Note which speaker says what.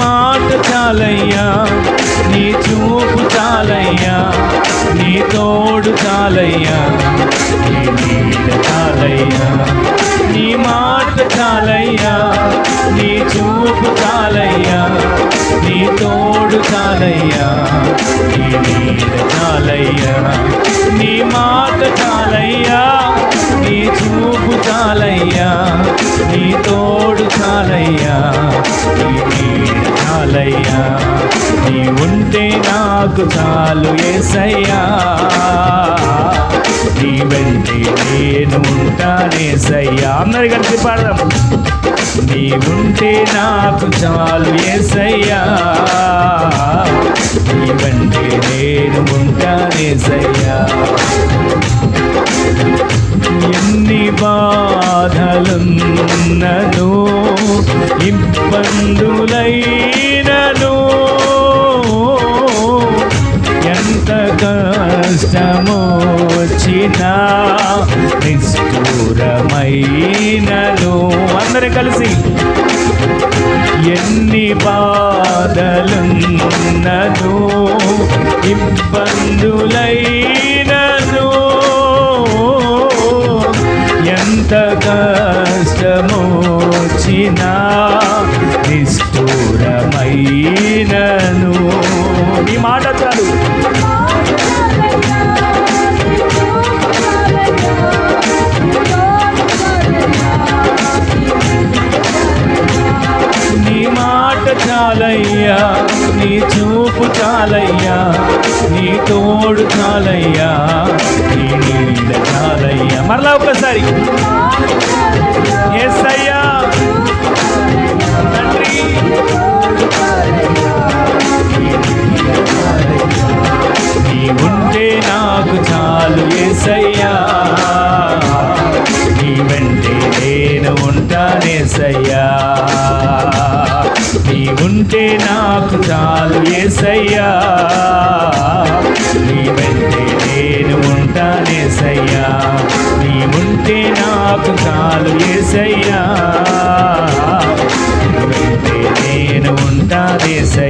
Speaker 1: మాట చాలయ్యా, నీ చూపు చాలయ్యా, నీ తోడు చాలయ్యా, నీ నీడ చాలయ్యా. నీ మాట చాలయ్యా, నీ చూపు చాలయ్యా, నీ తోడు చాలయ్యా, నీ నీడ చాలయ్యా. నీ మాట చాలయ్యా, నీ చూపు చాలయ్యా, నీ తోడు చాలయ్యా, నీ నీడ చాలయ్యా. నీ ఉంటే నాకు చాలు యేసయ్యా, నీ వెంటే నేను ఉంటానేసయ్యా. అందరు కలిసి పాడదాం. నీ ఉంటే నాకు చాలు యేసయ్యా, నీ వెంటే నేను ఉంటానేసయ్యా. ఎన్ని బాధలున్నను, ఇబ్బందులైనను, ఎంత కష్టమొచ్చినా నిష్ఠూరమైనను. అందరూ కలిసి ఎన్ని బాధలున్నను, ఇబ్బందులైనను, ఎంత కష్టమొచ్చినా నిష్ఠూరమైనను. నీ మాట చాలు, నీ మాట చాలయ్యా, నీ చూపు చాలయ్యా, నీ తోడు చాలయ్యా, నీ నీడ చాలయ్యా. మరలా ఒక్కసారి యేసయ్యా తండ్రి, నీ ఉంటే నాకు చాలు యేసయ్యా, నీ వెంటే నేను ఉంటానేసయ్యా. నీ ఉంటే నాకు చాలు యేసయ్యా, నీ వెంటే నేను ఉంటానేసయ్యా. నీ ఉంటే నాకు చాలు యేసయ్యా, నీ వెంటే నేను ఉంటానేసయ్యా.